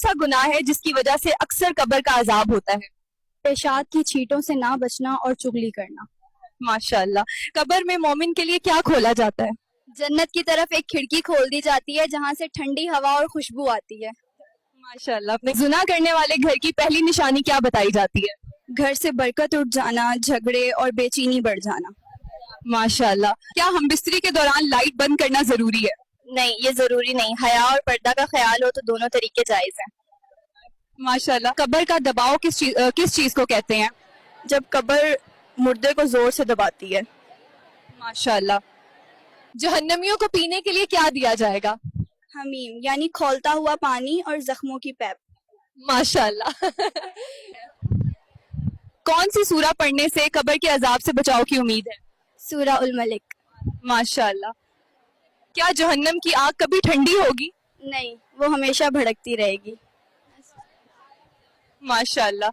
سا گناہ ہے جس کی وجہ سے اکثر قبر کا عذاب ہوتا ہے؟ پیشاب کی چھینٹوں سے نہ بچنا اور چغلی کرنا۔ ماشاءاللہ۔ قبر میں مومن کے لیے کیا کھولا جاتا ہے؟ جنت کی طرف ایک کھڑکی کھول دی جاتی ہے جہاں سے ٹھنڈی ہوا اور خوشبو آتی ہے۔ ماشاءاللہ۔ اپنے زنا کرنے والے گھر کی پہلی نشانی کیا بتائی جاتی ہے؟ گھر سے برکت اٹھ جانا، جھگڑے اور بے چینی بڑھ جانا۔ ماشاءاللہ۔ کیا ہم بستری کے دوران لائٹ بند کرنا ضروری ہے؟ نہیں، یہ ضروری نہیں۔ حیا اور پردہ کا خیال ہو تو دونوں طریقے جائز ہیں۔ ماشاءاللہ۔ قبر کا دباؤ کس چیز کو کہتے ہیں؟ جب قبر مردے کو زور سے دباتی ہے۔ ماشاءاللہ۔ جہنمیوں کو پینے کے لیے کیا دیا جائے گا؟ حمیم یعنی کھولتا ہوا پانی اور زخموں کی پیپ۔ ماشاءاللہ۔ کون سی سورہ پڑھنے سے قبر کے عذاب سے بچاؤ کی امید ہے؟ سورہ الملک۔ ماشاءاللہ۔ کیا جہنم کی آگ کبھی ٹھنڈی ہوگی؟ نہیں، وہ ہمیشہ بھڑکتی رہے گی۔ ماشاءاللہ۔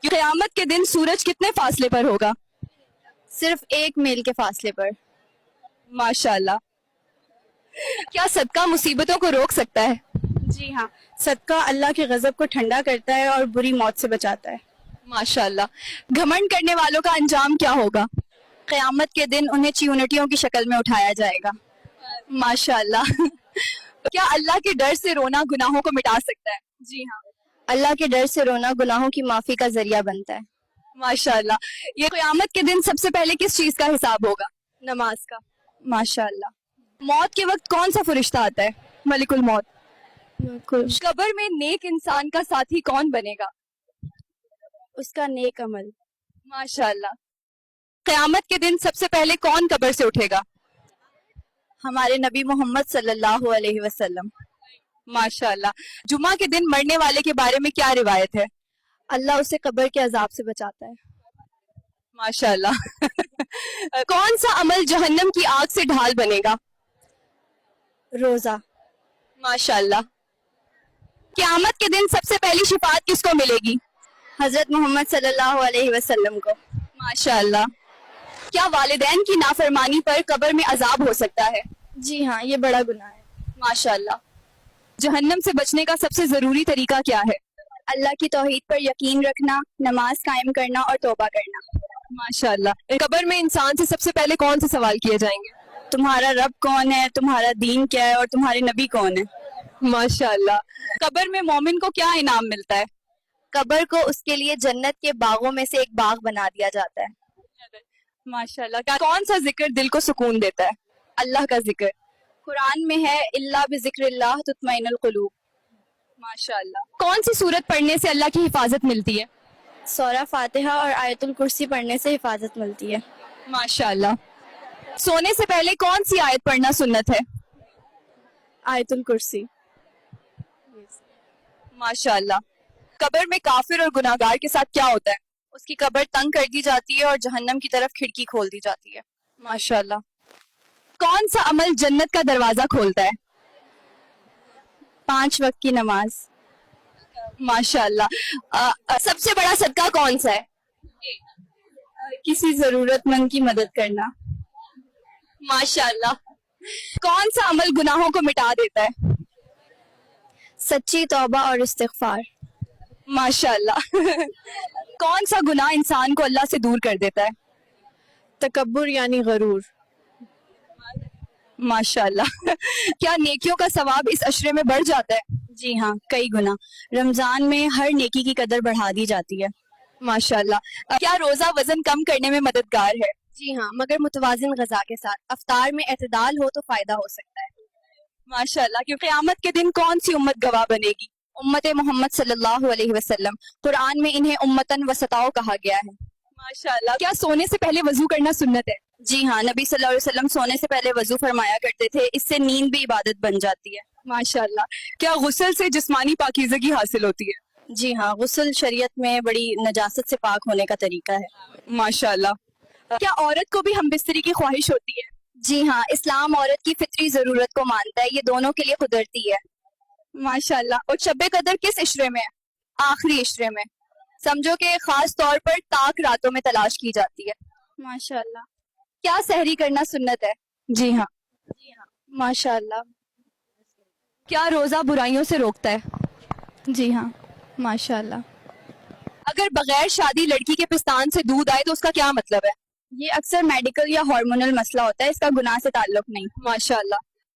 قیامت کے دن سورج کتنے فاصلے پر ہوگا؟ صرف 1 میل کے فاصلے پر۔ ماشاءاللہ۔ کیا صدقہ مصیبتوں کو روک سکتا ہے؟ جی ہاں، صدقہ اللہ کے غضب کو ٹھنڈا کرتا ہے اور بری موت سے بچاتا ہے۔ ماشاءاللہ۔ گھمنڈ کرنے والوں کا انجام کیا ہوگا؟ قیامت کے دن انہیں چیونٹیوں کی شکل میں اٹھایا جائے گا۔ ماشاءاللہ۔ کیا اللہ کے ڈر سے رونا گناہوں کو مٹا سکتا ہے؟ جی ہاں، اللہ کے ڈر سے رونا گناہوں کی معافی کا ذریعہ بنتا ہے۔ ماشاءاللہ۔ یہ قیامت کے دن سب سے پہلے کس چیز کا حساب ہوگا؟ نماز کا۔ ماشاءاللہ۔ موت کے وقت کون سا فرشتہ آتا ہے؟ ملک الموت۔ بالکل، قبر میں نیک انسان کا ساتھی کون بنے گا؟ اس کا نیک عمل۔ ماشاءاللہ۔ قیامت کے دن سب سے پہلے کون قبر سے اٹھے گا؟ ہمارے نبی محمد صلی اللہ علیہ وسلم۔ ماشاءاللہ۔ جمعہ کے دن مرنے والے کے بارے میں کیا روایت ہے؟ اللہ اسے قبر کے عذاب سے بچاتا ہے۔ ماشاءاللہ۔ کون سا عمل جہنم کی آگ سے ڈھال بنے گا؟ روزہ۔ ماشاءاللہ۔ قیامت کے دن سب سے پہلی شفاعت کس کو ملے گی؟ حضرت محمد صلی اللہ علیہ وسلم کو۔ ماشاءاللہ۔ کیا والدین کی نافرمانی پر قبر میں عذاب ہو سکتا ہے؟ جی ہاں، یہ بڑا گناہ ہے۔ ماشاءاللہ۔ جہنم سے بچنے کا سب سے ضروری طریقہ کیا ہے؟ اللہ کی توحید پر یقین رکھنا، نماز قائم کرنا اور توبہ کرنا۔ ماشاءاللہ۔ قبر میں انسان سے سب سے پہلے کون سے سوال کیے جائیں گے؟ تمہارا رب کون ہے، تمہارا دین کیا ہے اور تمہارے نبی کون ہے؟ ماشاءاللہ۔ قبر میں مومن کو کیا انعام ملتا ہے؟ قبر کو اس کے لیے جنت کے باغوں میں سے ایک باغ بنا دیا جاتا ہے۔ ماشاءاللہ۔ کون سا ذکر دل کو سکون دیتا ہے؟ اللہ کا ذکر۔ قرآن میں ہے اللہ بذکر اللہ تطمئن القلوب۔ ماشاءاللہ۔ کون سی سورت پڑھنے سے اللہ کی حفاظت ملتی ہے؟ سورہ فاتحہ اور آیت الکرسی پڑھنے سے حفاظت ملتی ہے۔ ماشاءاللہ۔ سونے سے پہلے کون سی آیت پڑھنا سنت ہے؟ آیت الکرسی۔ ماشاءاللہ۔ قبر میں کافر اور گناہگار کے ساتھ کیا ہوتا ہے؟ اس کی قبر تنگ کر دی جاتی ہے اور جہنم کی طرف کھڑکی کھول دی جاتی ہے۔ ماشاءاللہ۔ کون سا عمل جنت کا دروازہ کھولتا ہے؟ 5 وقت کی نماز۔ ماشاءاللہ۔ سب سے بڑا صدقہ کون سا ہے؟ کسی ضرورت مند کی مدد کرنا۔ ماشاءاللہ۔ کون سا عمل گناہوں کو مٹا دیتا ہے؟ سچی توبہ اور استغفار۔ ماشاءاللہ۔ کون سا گناہ انسان کو اللہ سے دور کر دیتا ہے؟ تکبر یعنی غرور۔ ماشاءاللہ۔ کیا نیکیوں کا ثواب اس عشرے میں بڑھ جاتا ہے؟ جی ہاں، کئی گنا۔ رمضان میں ہر نیکی کی قدر بڑھا دی جاتی ہے۔ ماشاءاللہ۔ کیا روزہ وزن کم کرنے میں مددگار ہے؟ جی ہاں، مگر متوازن غذا کے ساتھ۔ افطار میں اعتدال ہو تو فائدہ ہو سکتا ہے۔ ماشاءاللہ۔ کہ قیامت کے دن کون سی امت گواہ بنے گی؟ امت محمد صلی اللہ علیہ وسلم۔ قرآن میں انہیں امتن وسطاؤ کہا گیا ہے۔ ماشاءاللہ۔ کیا سونے سے پہلے وضو کرنا سنت ہے؟ جی ہاں، نبی صلی اللہ علیہ وسلم سونے سے پہلے وضو فرمایا کرتے تھے، اس سے نیند بھی عبادت بن جاتی ہے۔ ماشاءاللہ۔ کیا غسل سے جسمانی پاکیزگی حاصل ہوتی ہے؟ جی ہاں، غسل شریعت میں بڑی نجاست سے پاک ہونے کا طریقہ ہے۔ ماشاءاللہ۔ کیا عورت کو بھی ہم بستری کی خواہش ہوتی ہے؟ جی ہاں، اسلام عورت کی فطری ضرورت کو مانتا ہے، یہ دونوں کے لیے قدرتی ہے۔ ماشاءاللہ۔ اور شب قدر کس عشرے میں ہے؟ آخری عشرے میں۔ سمجھو کہ خاص طور پر تاک راتوں میں تلاش کی جاتی ہے۔ ماشاءاللہ۔ کیا سحری کرنا سنت ہے؟ جی ہاں۔ ماشاءاللہ۔ کیا روزہ برائیوں سے روکتا ہے؟ جی ہاں ماشاء اللہ. اگر بغیر شادی لڑکی کے پستان سے دودھ آئے تو اس کا کیا مطلب ہے؟ یہ اکثر میڈیکل یا ہارمونل مسئلہ ہوتا ہے, اس کا گناہ سے تعلق نہیں. ماشاء اللہ.